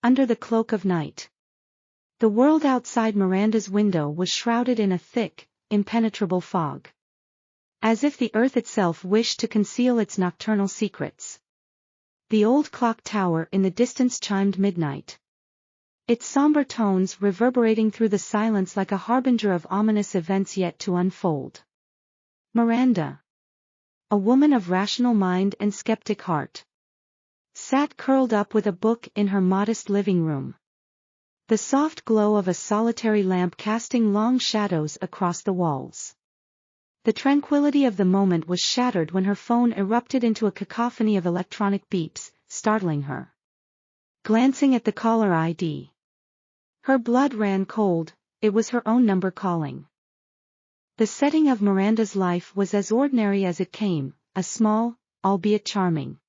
under the cloak of night. The world outside Miranda's window was shrouded in a thick, impenetrable fog. As if the earth itself wished to conceal its nocturnal secrets. The old clock tower in the distance chimed midnight. Its somber tones reverberating through the silence like a harbinger of ominous events yet to unfold. Miranda, a woman of rational mind and skeptic heart, sat curled up with a book in her modest living room. The soft glow of a solitary lamp casting long shadows across the walls. The tranquility of the moment was shattered when her phone erupted into a cacophony of electronic beeps, startling her. Glancing at the caller ID. Her blood ran cold, it was her own number calling. The setting of Miranda's life was as ordinary as it came, a small, albeit charming,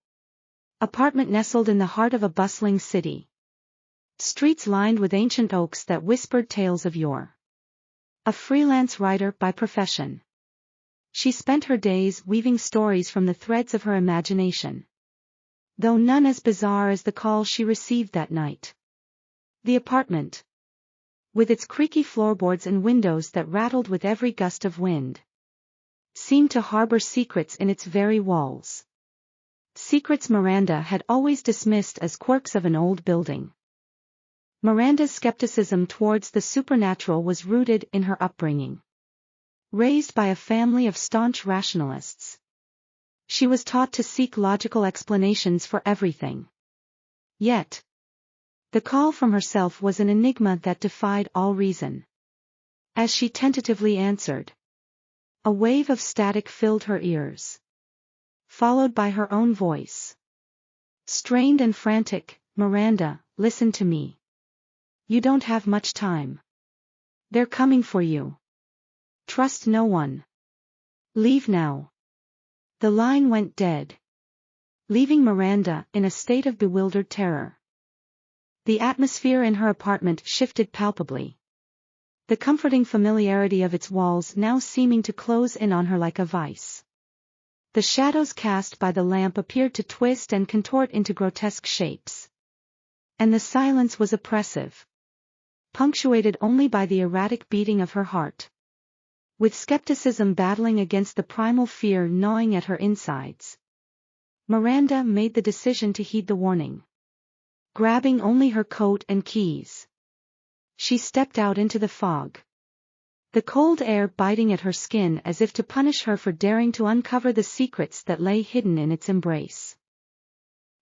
apartment nestled in the heart of a bustling city. Streets lined with ancient oaks that whispered tales of yore. A freelance writer by profession. She spent her days weaving stories from the threads of her imagination. Though none as bizarre as the call she received that night. The apartment, with its creaky floorboards and windows that rattled with every gust of wind, seemed to harbor secrets in its very walls. Secrets Miranda had always dismissed as quirks of an old building. Miranda's skepticism towards the supernatural was rooted in her upbringing. Raised by a family of staunch rationalists, she was taught to seek logical explanations for everything. Yet, the call from herself was an enigma that defied all reason. As she tentatively answered, a wave of static filled her ears, followed by her own voice. Strained and frantic, "Miranda, listen to me. You don't have much time. They're coming for you. Trust no one. Leave now." The line went dead, leaving Miranda in a state of bewildered terror. The atmosphere in her apartment shifted palpably. The comforting familiarity of its walls now seeming to close in on her like a vice. The shadows cast by the lamp appeared to twist and contort into grotesque shapes. And the silence was oppressive, punctuated only by the erratic beating of her heart. With skepticism battling against the primal fear gnawing at her insides, Miranda made the decision to heed the warning. Grabbing only her coat and keys, she stepped out into the fog. The cold air biting at her skin as if to punish her for daring to uncover the secrets that lay hidden in its embrace.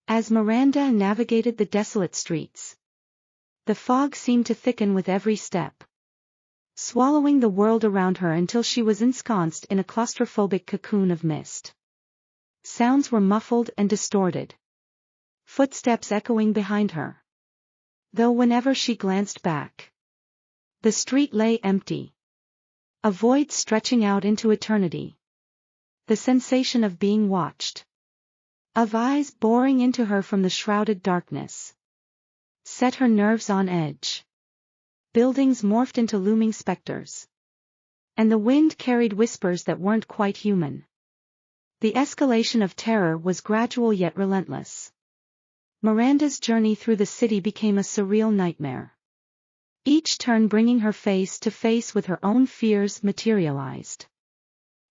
As Miranda navigated the desolate streets, the fog seemed to thicken with every step, swallowing the world around her until she was ensconced in a claustrophobic cocoon of mist. Sounds were muffled and distorted, footsteps echoing behind her. Though whenever she glanced back, the street lay empty. A void stretching out into eternity. The sensation of being watched, of eyes boring into her from the shrouded darkness, set her nerves on edge. Buildings morphed into looming specters, and the wind carried whispers that weren't quite human. The escalation of terror was gradual yet relentless. Miranda's journey through the city became a surreal nightmare. Each turn bringing her face to face with her own fears materialized.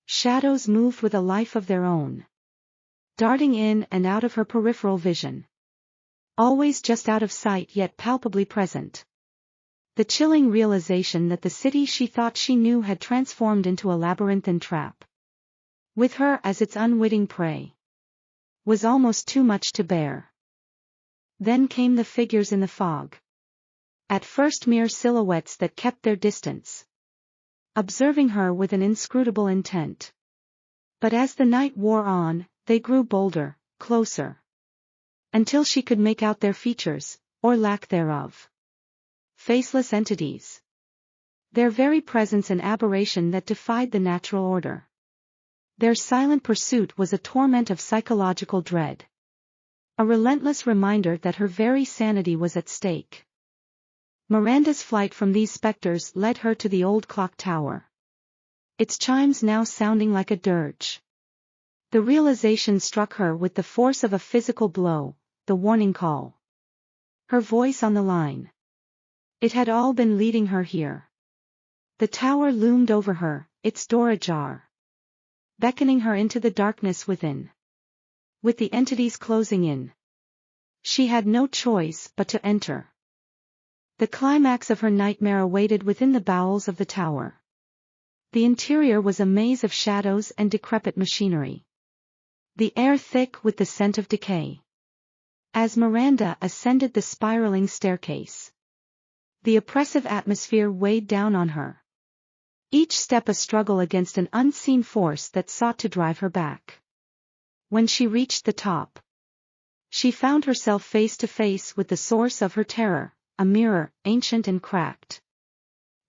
Shadows moved with a life of their own, darting in and out of her peripheral vision. Always just out of sight yet palpably present. The chilling realization that the city she thought she knew had transformed into a labyrinthine trap, with her as its unwitting prey, was almost too much to bear. Then came the figures in the fog. At first mere silhouettes that kept their distance, observing her with an inscrutable intent. But as the night wore on, they grew bolder, closer, until she could make out their features, or lack thereof. Faceless entities. Their very presence an aberration that defied the natural order. Their silent pursuit was a torment of psychological dread. A relentless reminder that her very sanity was at stake. Miranda's flight from these specters led her to the old clock tower, its chimes now sounding like a dirge. The realization struck her with the force of a physical blow, the warning call. Her voice on the line. It had all been leading her here. The tower loomed over her, its door ajar, beckoning her into the darkness within. With the entities closing in, she had no choice but to enter. The climax of her nightmare awaited within the bowels of the tower. The interior was a maze of shadows and decrepit machinery. The air thick with the scent of decay. As Miranda ascended the spiraling staircase, the oppressive atmosphere weighed down on her. Each step a struggle against an unseen force that sought to drive her back. When she reached the top, she found herself face to face with the source of her terror, a mirror, ancient and cracked,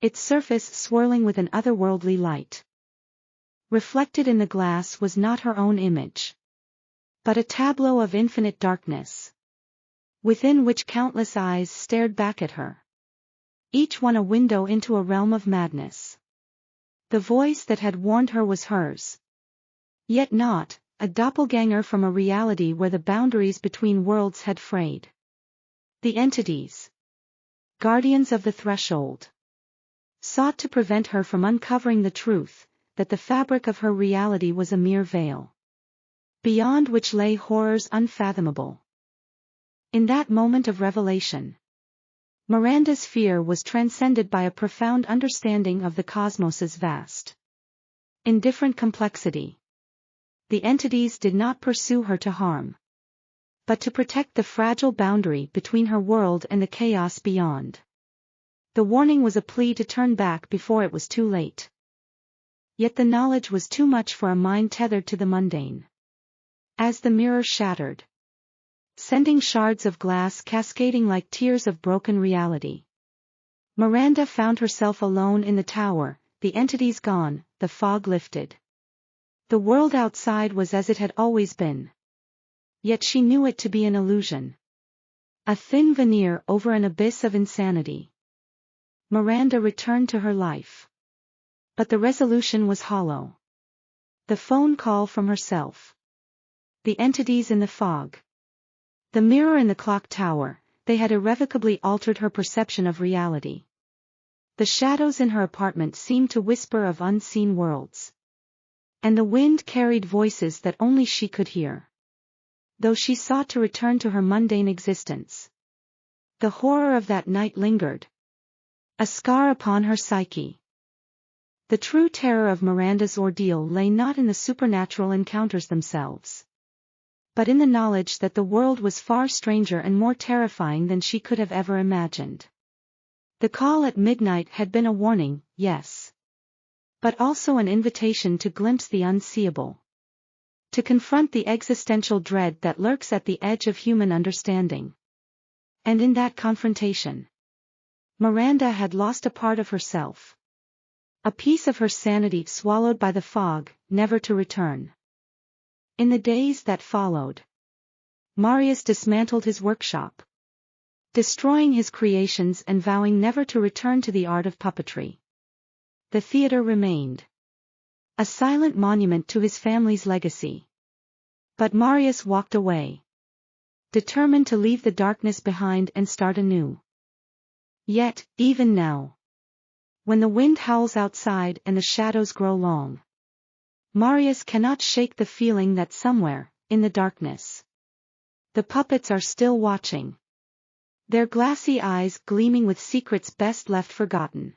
its surface swirling with an otherworldly light. Reflected in the glass was not her own image, but a tableau of infinite darkness, within which countless eyes stared back at her, each one a window into a realm of madness. The voice that had warned her was hers. Yet not, a doppelganger from a reality where the boundaries between worlds had frayed. The entities, guardians of the threshold, sought to prevent her from uncovering the truth, that the fabric of her reality was a mere veil, beyond which lay horrors unfathomable. In that moment of revelation, Miranda's fear was transcended by a profound understanding of the cosmos's vast, indifferent complexity. The entities did not pursue her to harm, but to protect the fragile boundary between her world and the chaos beyond. The warning was a plea to turn back before it was too late. Yet the knowledge was too much for a mind tethered to the mundane. As the mirror shattered, sending shards of glass cascading like tears of broken reality, Miranda found herself alone in the tower, the entities gone, the fog lifted. The world outside was as it had always been. Yet she knew it to be an illusion. A thin veneer over an abyss of insanity. Miranda returned to her life. But the resolution was hollow. The phone call from herself. The entities in the fog. The mirror in the clock tower, they had irrevocably altered her perception of reality. The shadows in her apartment seemed to whisper of unseen worlds. And the wind carried voices that only she could hear. Though she sought to return to her mundane existence, the horror of that night lingered, a scar upon her psyche. The true terror of Miranda's ordeal lay not in the supernatural encounters themselves, but in the knowledge that the world was far stranger and more terrifying than she could have ever imagined. The call at midnight had been a warning, yes, but also an invitation to glimpse the unseeable, to confront the existential dread that lurks at the edge of human understanding. And in that confrontation, Miranda had lost a part of herself. A piece of her sanity swallowed by the fog, never to return. In the days that followed, Marius dismantled his workshop, destroying his creations and vowing never to return to the art of puppetry. The theater remained, a silent monument to his family's legacy. But Marius walked away, determined to leave the darkness behind and start anew. Yet, even now, when the wind howls outside and the shadows grow long, Marius cannot shake the feeling that somewhere, in the darkness, the puppets are still watching, their glassy eyes gleaming with secrets best left forgotten.